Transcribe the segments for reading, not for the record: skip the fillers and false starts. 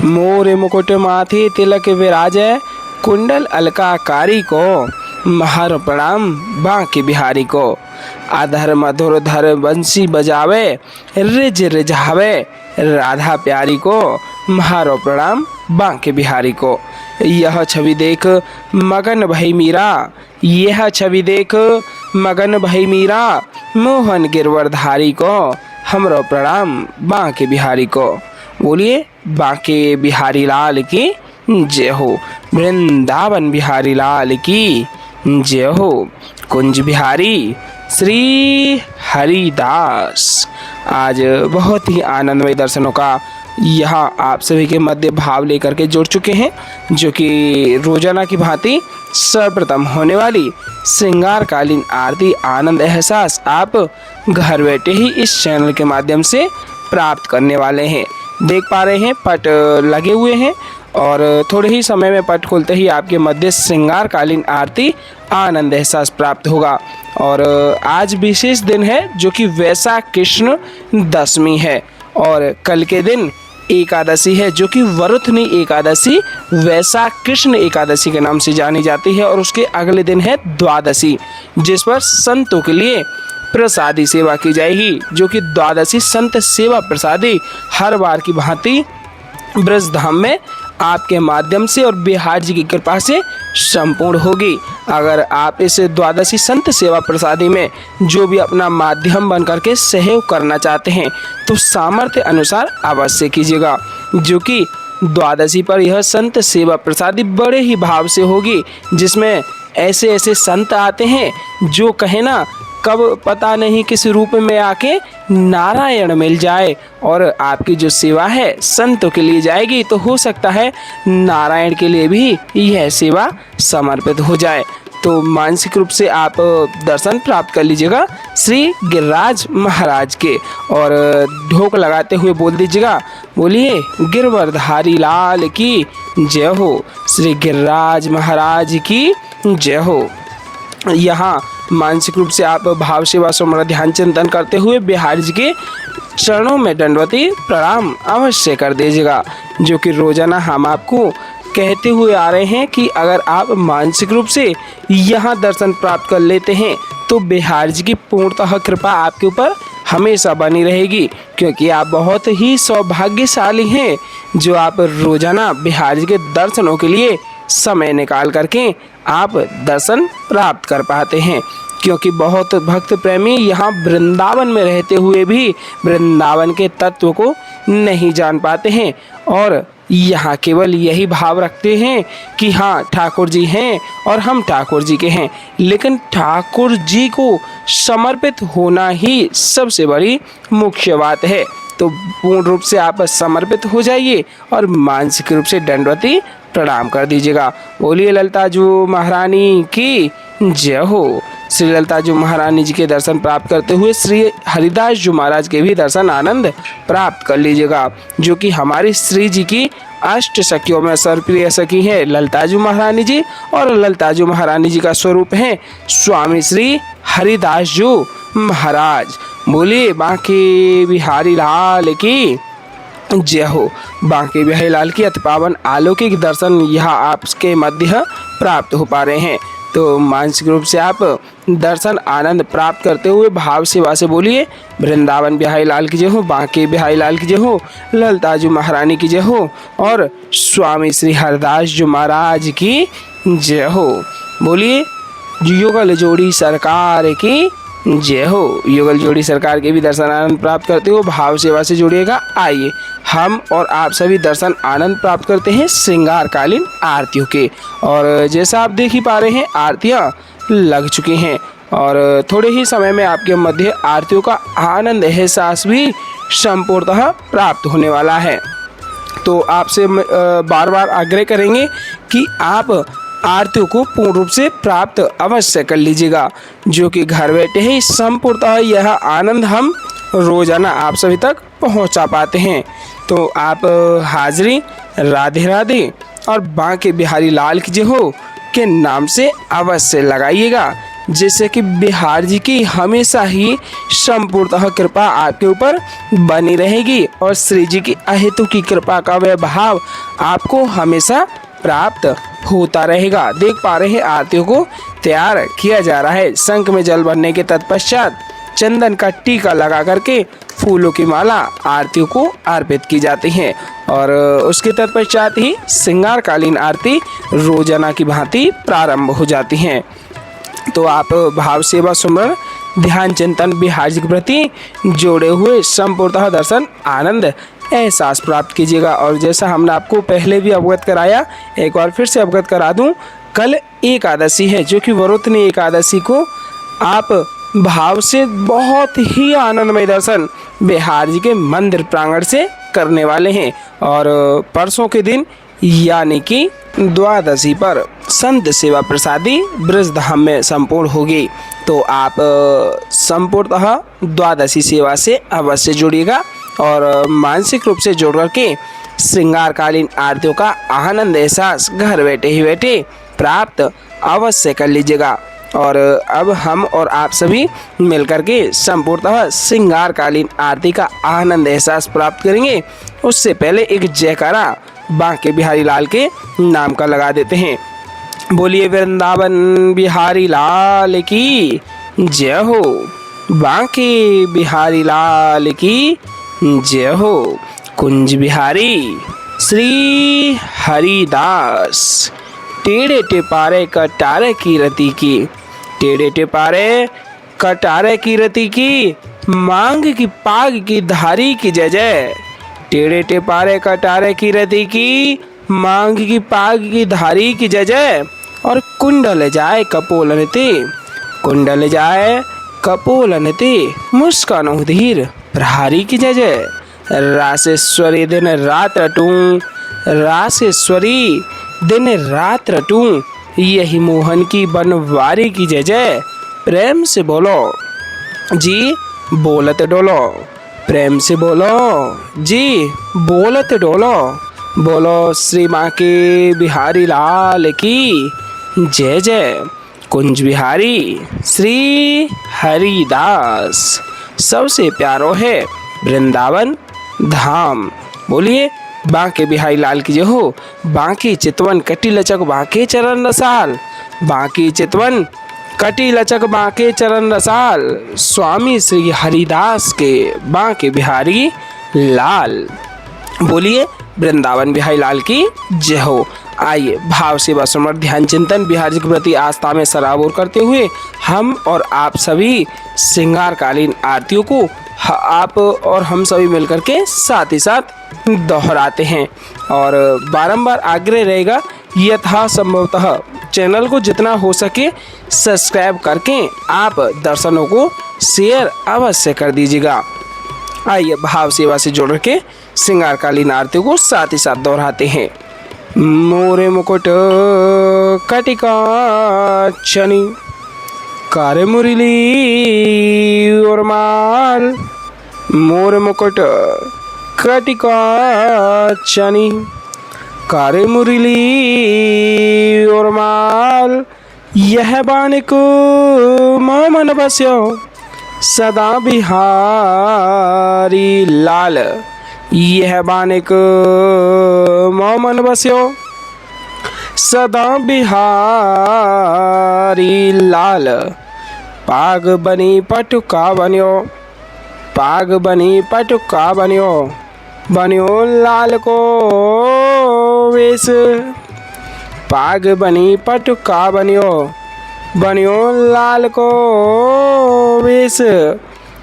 मोर मुकुट माथे तिलक विराजै, कुंडल अलकाकारी को महर प्रणाम बांके बिहारी को। अधर मधुर धर बंसी बजावे, रिज रिझावे राधा प्यारी को, महारो प्रणाम बांके बिहारी को। यह छवि देख मगन भई मीरा, यह छवि देख मगन भई मीरा, मोहन गिरवरधारी को, हमरो प्रणाम बांके बिहारी को। बोलिए बांके बिहारी लाल की जय हो। वृंदावन बिहारी लाल की जय हो। कुंज बिहारी श्री हरिदास। आज बहुत ही आनंदमय दर्शनों का यहाँ आप सभी के मध्य भाव लेकर के जुड़ चुके हैं, जो कि रोजाना की भांति सर्वप्रथम होने वाली श्रृंगारकालीन आरती आनंद एहसास आप घर बैठे ही इस चैनल के माध्यम से प्राप्त करने वाले हैं। देख पा रहे हैं पट लगे हुए हैं और थोड़े ही समय में पट खुलते ही आपके मध्य श्रृंगारकालीन आरती आनंद एहसास प्राप्त होगा। और आज विशेष दिन है जो कि वैशाख कृष्ण दशमी है और कल के दिन एकादशी है जो कि वरुथनी एकादशी वैशाख कृष्ण एकादशी के नाम से जानी जाती है। और उसके अगले दिन है द्वादशी, जिस पर संतों के लिए प्रसादी सेवा की जाएगी, जो कि द्वादशी संत सेवा प्रसादी हर बार की भांति ब्रज धाम में आपके माध्यम से और बिहार जी की कृपा से संपूर्ण होगी। अगर आप इस द्वादशी संत सेवा प्रसादी में जो भी अपना माध्यम बन करके सहयोग करना चाहते हैं तो सामर्थ्य अनुसार अवश्य कीजिएगा, जो कि द्वादशी पर यह संत सेवा प्रसादी बड़े ही भाव से होगी, जिसमें ऐसे ऐसे संत आते हैं जो कहे ना कब पता नहीं किस रूप में आके नारायण मिल जाए और आपकी जो सेवा है संतों के लिए जाएगी, तो हो सकता है नारायण के लिए भी यह सेवा समर्पित हो जाए। तो मानसिक रूप से आप दर्शन प्राप्त कर लीजिएगा श्री गिरिराज महाराज के और ढोक लगाते हुए बोल दीजिएगा, बोलिए गिरवरधारी लाल की जय हो, श्री गिरिराज महाराज की जय हो। यहाँ मानसिक रूप से आप भाव सेवा सुमरण ध्यान चिंतन करते हुए बिहारी जी के चरणों में दंडवती प्रणाम अवश्य कर दीजिएगा, जो कि रोजाना हम आपको कहते हुए आ रहे हैं कि अगर आप मानसिक रूप से यहाँ दर्शन प्राप्त कर लेते हैं तो बिहारी जी की पूर्णतः कृपा आपके ऊपर हमेशा बनी रहेगी, क्योंकि आप बहुत ही सौभाग्यशाली हैं जो आप रोजाना बिहारी जी के दर्शनों के लिए समय निकाल करके आप दर्शन प्राप्त कर पाते हैं। क्योंकि बहुत भक्त प्रेमी यहाँ वृंदावन में रहते हुए भी वृंदावन के तत्व को नहीं जान पाते हैं और यहाँ केवल यही भाव रखते हैं कि हाँ ठाकुर जी हैं और हम ठाकुर जी के हैं, लेकिन ठाकुर जी को समर्पित होना ही सबसे बड़ी मुख्य बात है। तो पूर्ण रूप से आप समर्पित हो जाइए और मानसिक रूप से दंडवती प्रणाम कर दीजिएगा। बोलिए ललिताजू महारानी की जय हो। श्री ललिताजू महारानी जी के दर्शन प्राप्त करते हुए श्री हरिदास जी महाराज के भी दर्शन आनंद प्राप्त कर लीजिएगा, जो कि हमारी श्री जी की अष्ट सखियों में सर्वप्रिय सखी है ललिताजू महारानी जी और ललिताजू महारानी जी का स्वरूप है स्वामी श्री हरिदास जी महाराज। बोलिए बांके बिहारी लाल की जय हो। बांके बिहारी लाल की अति पावन अलौकिक दर्शन यहाँ आपके मध्य प्राप्त हो पा रहे हैं। तो मानसिक रूप से आप दर्शन आनंद प्राप्त करते हुए भाव सेवा से बोलिए वृंदावन बिहारी लाल की जय हो, बांके बिहारी लाल की जय हो, ललिताजू महारानी की जय हो और स्वामी श्री हरिदास जी महाराज की जय हो। बोलिए युगल जोड़ी सरकार की जय हो। युगल जोड़ी सरकार के भी दर्शन आनंद प्राप्त करते हो भाव सेवा से जुड़िएगा। आइए हम और आप सभी दर्शन आनंद प्राप्त करते हैं श्रृंगारकालीन आरतियों के। और जैसा आप देख ही पा रहे हैं आरतियाँ लग चुकी हैं और थोड़े ही समय में आपके मध्य आरतियों का आनंद एहसास भी संपूर्णतः प्राप्त होने वाला है। तो आपसे बार बार आग्रह करेंगे कि आप आरतियों को पूर्ण रूप से प्राप्त अवश्य कर लीजिएगा, जो कि घर बैठे ही संपूर्णतः यह आनंद हम रोजाना आप सभी तक पहुंचा पाते हैं। तो आप हाजिरी राधे राधे और बांके बिहारी लाल की जय हो के नाम से अवश्य लगाइएगा, जिससे कि बिहार जी की हमेशा ही संपूर्णतः कृपा आपके ऊपर बनी रहेगी और श्री जी की अहेतु की कृपा का वैभव आपको हमेशा प्राप्त होता रहेगा। देख पा रहे हैं आरतियों को तैयार किया जा रहा है। शंख में जल भरने के तत्पश्चात चंदन का टीका लगा करके फूलों की माला आरतियों को अर्पित की जाती है और उसके तत्पश्चात ही श्रृंगारकालीन आरती रोजाना की भांति प्रारंभ हो जाती हैं। तो आप भाव सेवा सुमरण ध्यान चिंतन बिहार जी के प्रति जोड़े हुए संपूर्णतः दर्शन आनंद एहसास प्राप्त कीजिएगा। और जैसा हमने आपको पहले भी अवगत कराया, एक बार फिर से अवगत करा दूं, कल एकादशी है जो कि वरोधनी एकादशी को आप भाव से बहुत ही आनंदमय दर्शन बिहार जी के मंदिर प्रांगण से करने वाले हैं। और परसों के दिन यानी कि द्वादशी पर संत सेवा प्रसादी ब्रजधाम में संपूर्ण होगी। तो आप संपूर्णतः द्वादशी सेवा से अवश्य जुड़िएगा और मानसिक रूप से जोड़ करके श्रृंगारकालीन आरतियों का आनंद एहसास घर बैठे ही बैठे प्राप्त अवश्य कर लीजिएगा। और अब हम और आप सभी मिलकर के संपूर्णतः श्रृंगारकालीन आरती का आनंद एहसास प्राप्त करेंगे। उससे पहले एक जयकारा बांके बिहारी लाल के नाम का लगा देते हैं। बोलिए वृंदावन बिहारी लाल की जय हो, बांके बिहारी लाल की जय हो। कुंज बिहारी श्री हरिदास टेढ़े टेपारे कटारे की रति की, टेढ़े टेपारे कटारे की रति की, मांग की पाग की धारी की जय जय। टेढ़े टेपारे कटारे की रति की, मांग की पाग की धारी की जय जय। और कुंडल जाए कपोलन ते, कुंडल जाए कपोलन ते, मुस्कान धीर प्रहारी की जय जय। रासेश्वरी दिन रात रटूं, रासेश्वरी दिन रात रटूं, यही मोहन की बनवारी की जय जय। प्रेम से बोलो जी बोलत डोलो, प्रेम से बोलो जी बोलत डोलो। बोलो श्री माँ के बिहारी लाल की जय जय। कुंज बिहारी श्री हरिदास सबसे प्यारो है वृंदावन धाम। बोलिए बांके बिहारी लाल की जय हो। बांके चितवन कटी लचक बांके चरण रसाल, बांके चितवन कटी लचक बांके चरण रसाल, स्वामी श्री हरिदास के बांके बिहारी लाल। बोलिए वृंदावन बिहारी लाल की जय हो। आइए भाव सेवा समर्थ ध्यान चिंतन बिहार जी के प्रति आस्था में सराबोर करते हुए हम और आप सभी श्रृंगारकालीन आरतियों को आप और हम सभी मिलकर के साथ ही साथ दोहराते हैं। और बारंबार आग्रह रहेगा यथा संभवतः चैनल को जितना हो सके सब्सक्राइब करके आप दर्शनों को शेयर अवश्य कर दीजिएगा। आइए भाव सेवा से जोड़ के श्रृंगारकालीन आरती को साथ ही साथ दोहराते हैं। मोरे मुकुट कटिका चनी, कारे मुरली और माल, मोर मुकुट कटिका चनी, कारे मुरली और माल, यह बानिक मन बस्यो सदा बिहारी लाल, यह बानिक मन बस्यो सदा बिहारी लाल। पाग बनी पटुका बन्यो, पाग बनी पटुका बन्यो, बन्यो लाल को वेश, पाग बनी पटुका बन्यो, बन्यो लाल को वेश।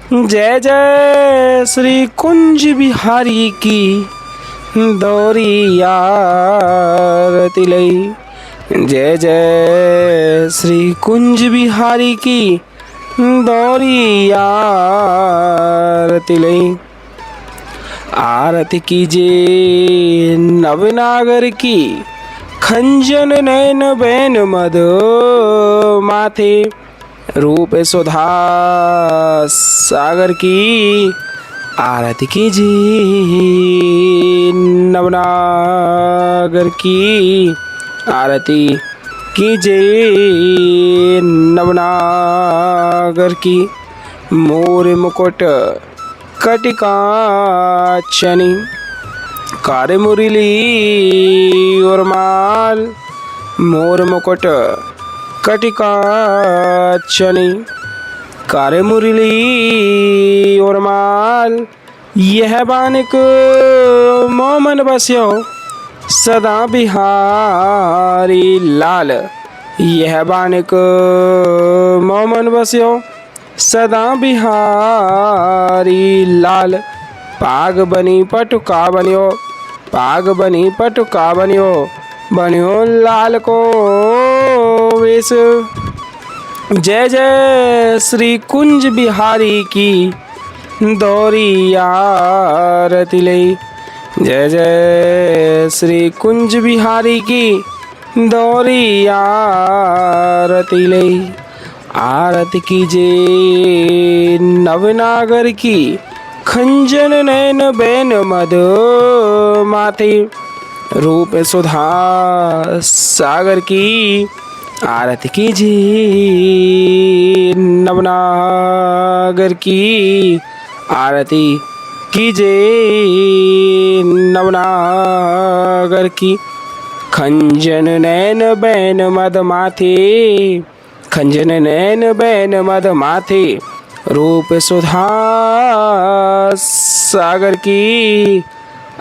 जय जय श्री कुंज बिहारी की दौरी आरती लई, जय जय श्री कुंज बिहारी की दौरी आरती लई। आरती कीजिए नवनागर की, खंजन नैन बैन मद माथे, रूप सुधा सागर की। आरती कीजिए नवनागर की, आरती कीजिए नवनागर की। मोर मुकुट कटिकाचनी कार मुरली और माल। मोर मुकुट कटिकाचनी कार मुरली और माल। यह बानिक मोमन बस्यो सदा बिहारी लाल। यह बानिक मोमन बस्यो सदा बिहारी लाल। पाग बनी पटुका बनियो पाग बनी पटुका बनियो बनियो लाल को वेश। जय जय श्री कुंज बिहारी की दौरी आरती ले। जय जय श्री कुंज बिहारी की दौरी आरती ले। आरती कीजिए नवनागर की खंजन नैन बैन मद माथे। रूप सुधा सागर की आरती कीजिए नवनागर की। आरती कीजिए नवनागर की। खंजन नैन बैन मद माथे खंजन नैन बैन मद माथे। रूप सुधा सागर की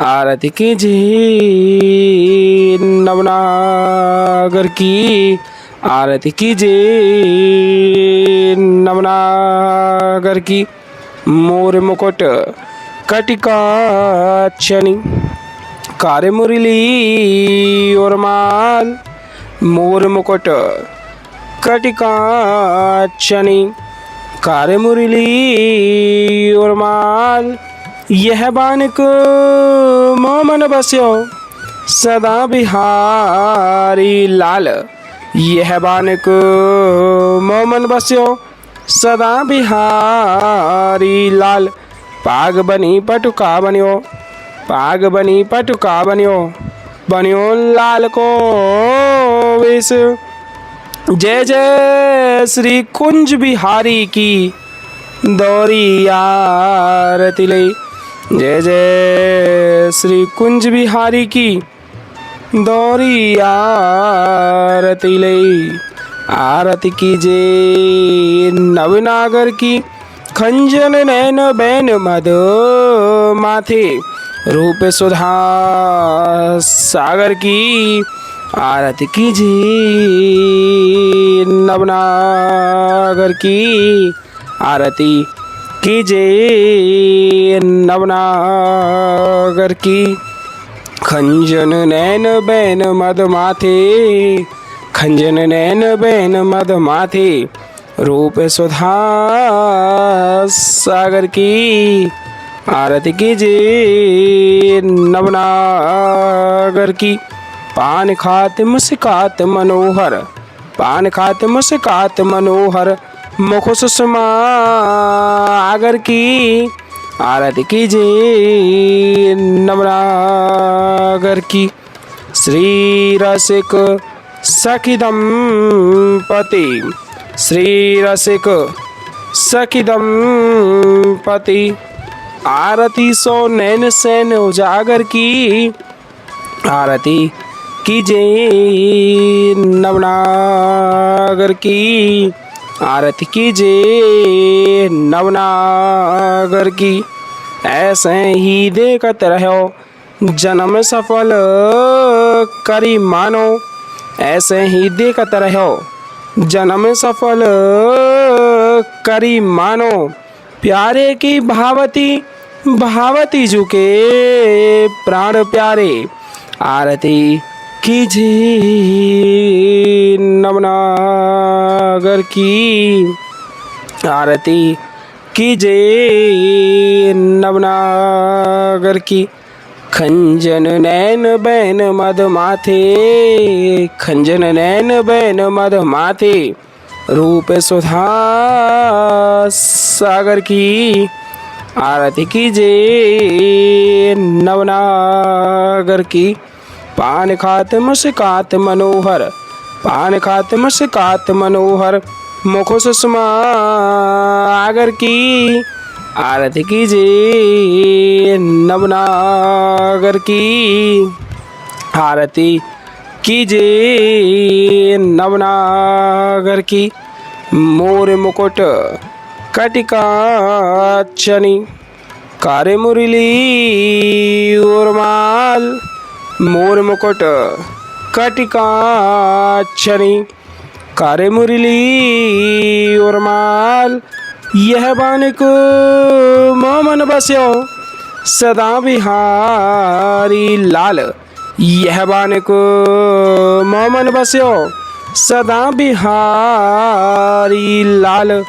आरती कीजिए नवनागर की। आरती कीजिए नवनागर की। मोर मुकुट कटिकाचनी कार मुरली और माल। मोर मुकुट कटिकाचनी कार मुरली और माल। यह बानिक मोमन बस्यो सदा बिहारी लाल। यह बानिक मोमन बस्यो सदा बिहारी लाल। पाग बनी पटुका बनियो पाग बनी पटुका बनियो बनियो लाल को वेश। जय जय श्री कुंज बिहारी की दौरी आरती ले। जय जय श्री कुंज बिहारी की दौरी आरती ले। आरती कीजिए नवनागर की खंजन नैन बैन मद माथे। रूप सुधा सागर की आरती कीजिए नवनागर की। आरती कीजिए नवनागर की। खंजन नैन बैन मद माथे खंजन नैन बैन मद माथे। रूप सुधा सागर की आरती कीजिए नवनागर की। पान खात मुस्कात मनोहर पान खात मुस्कात मनोहर मुख सुषमा आगर की। आरती कीजिए नवनागर की। श्री रसिक सखी दंपति श्री रसिक सखी दंपति। आरती सो नैन सैन उजागर की। आरती कीजिए नवनागर की। आरती कीजिए नवनागर की। ऐसे ही देखत रहो जन्म सफल करी मानो। ऐसे ही देखत रहो जन्म सफल करी मानो। प्यारे की भावती भावती झुके प्राण प्यारे। आरती कीजिए नवनागर की। आरती कीजिए नवनागर की। खंजन नैन बैन मद माथे खंजन नैन बैन मद माथे। रूप सुधा सागर की आरती कीजिए नवनागर की। पान खात मुस्कात मनोहर पान खात मुस्कात मनोहर मुख सुषमा आगर की आरती कीजिए नवनागर की आरती कीजिए नवनागर की। मोर मुकुट कटिकाचनी कारे मुरली उर्माल मोर मुकुट कटिकाचनी कारे मुरली उर्माल यह बानिक मोमन बस्यो सदा बिहारी लाल यह बानिक मोमन बस्यो सदा बिहारी लाल।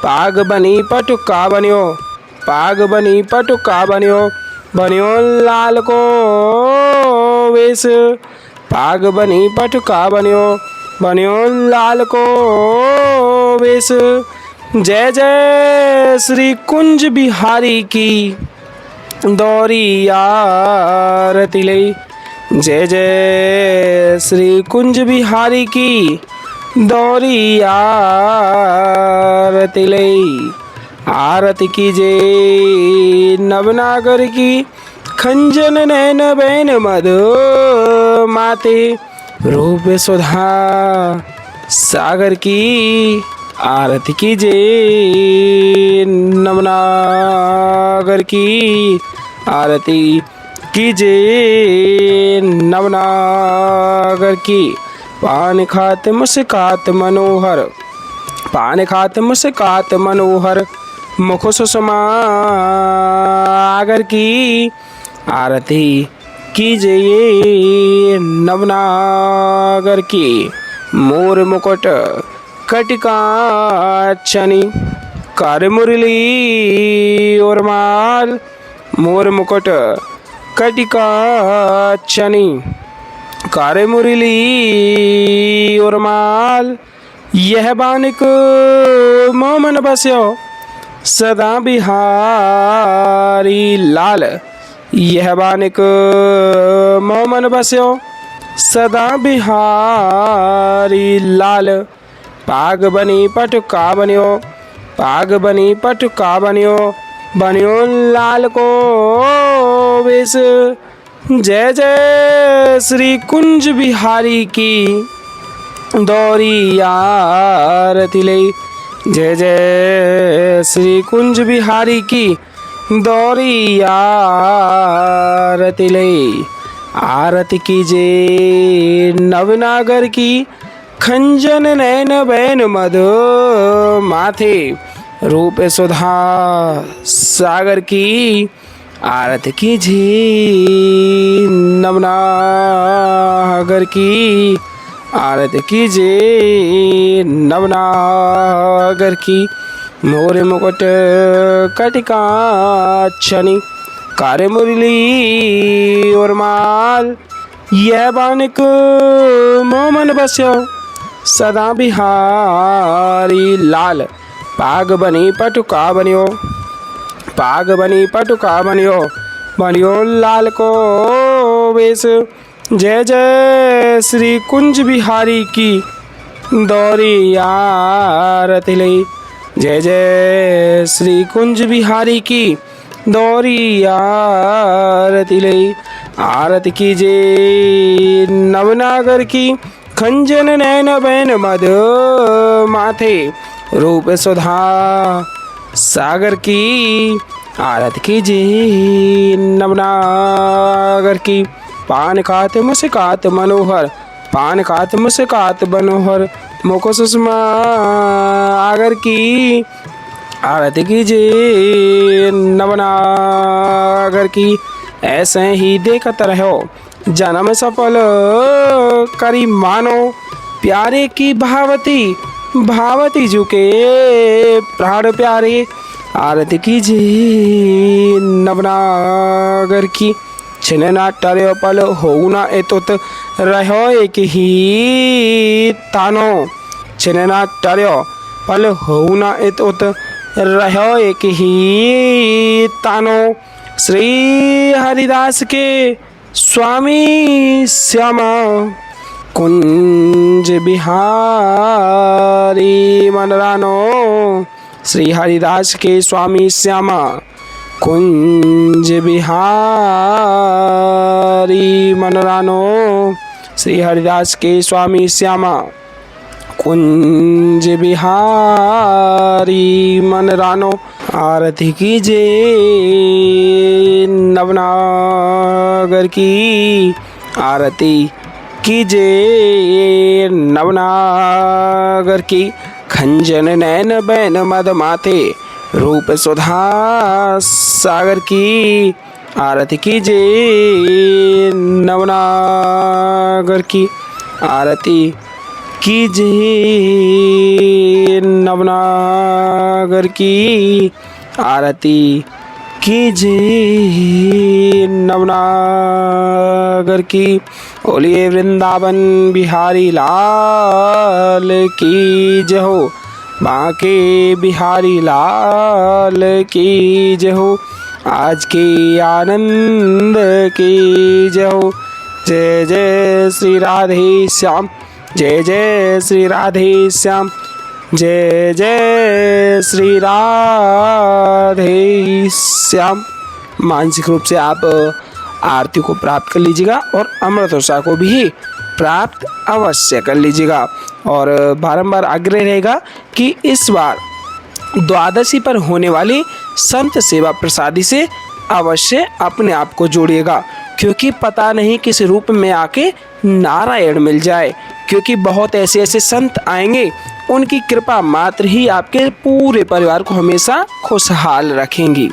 पाग बनी पटुका बन्यो पाग बनी पटुका बन्यो बन्यो लाल को वेश पाग बनी पटुका बन्यो बन्यो लाल को वेश। जय जय श्री कुंज बिहारी की दौरी आरती ले जय जय श्री कुंज बिहारी की दौरी आरती ले। आरती कीजिए नवनागर की खंजन नैन बैन मधु माते रूप सुधा सागर की आरती कीजिए नवनागर की आरती कीजिए नवनागर की। पान खात मुस्कात मनोहर पान खात मुस्कात मनोहर मुख सुषमा आगर की आरती कीजिए नवनागर की। मोर मुकुट कटिकाचनी कर मुरली उर्माल मोर मुकुट कटिकाचनी कर मुरली उर्माल यह बानिक मोमन बस्यो सदा बिहारी लाल यह बानिक मोमन बस्यो सदा बिहारी लाल। पाग बनी पटुका बन्यो पाग बनी पटुका बन्यो बन्यो लाल को वेश। जय जय श्री कुंज बिहारी की दौरी आरती ले जय जय श्री कुंज बिहारी की दौरी आरती ले। आरती कीजिए नवनागर की खंजन नैन बैन मधु माथे रूप सुधा सागर की आरती कीजिए नवनागर की आरती कीजिए नवनागर की। मोर मुकुट कटिकाचनी कारे मुरली उर्माल यह बानिक मोमन बस्यो सदा बिहारी लाल। पाग बनी पटुका बन्यो पाग बनी पटुका बन्यो बन्यो लाल को वेश। जय जय श्री कुंज बिहारी की दौरी आरती ले जय जय श्री कुंज बिहारी की दौरी आरती ले। आरती कीजिए नवनागर की खंजन नैन बैन मधु माथे रूप सुधा सागर की आरती कीजिए नवनागर की। पान खात मुस्कात मनोहर पान खात मुस्कात मनोहर मुख सुषमा आगर की आरती कीजिए नवनागर की। ऐसे ही देखत रहो जन्म सफल करी मानो प्यारे की भावती भावती झुके प्राण प्यारे। आरती कीजिए नवनागर की छिनना टर्यो पल हो ना एतुत रहो एक ही तानो छिनना टर्यो पल हो ना एतुत रहो एक ही तानो। श्री हरिदास के स्वामी श्यामा कुंज बिहारी मनरानो श्री हरिदास के स्वामी श्यामा। कुंज बिहारी मनरानो श्री हरिदास के स्वामी श्यामा। कुंज बिहारी मनरानो आरती कीजिए नवनागर की। आरती कीजिए नवनागर की। खंजन नैन बैन मद माथे रूप सुधा सागर की। आरती कीजिए नवनागर की। आरती कीजिए नवनागर की। आरती कीजिए नवनागर की। बोलिए वृंदावन बिहारी लाल की जय हो। बांके बिहारी लाल की जय हो। आज के आनंद की जय हो। जय जय श्री राधे श्याम। जय जय श्री राधे श्याम। जय जय श्री राधे श्याम। मानसिक रूप से आप आरती को प्राप्त कर लीजिएगा और अमृत वर्षा को भी प्राप्त अवश्य कर लीजिएगा। और बारंबार आग्रह रहेगा कि इस बार द्वादशी पर होने वाली संत सेवा प्रसादी से अवश्य अपने आप को जोड़िएगा, क्योंकि पता नहीं किस रूप में आके नारायण मिल जाए। क्योंकि बहुत ऐसे ऐसे संत आएंगे, उनकी कृपा मात्र ही आपके पूरे परिवार को हमेशा खुशहाल रखेंगी।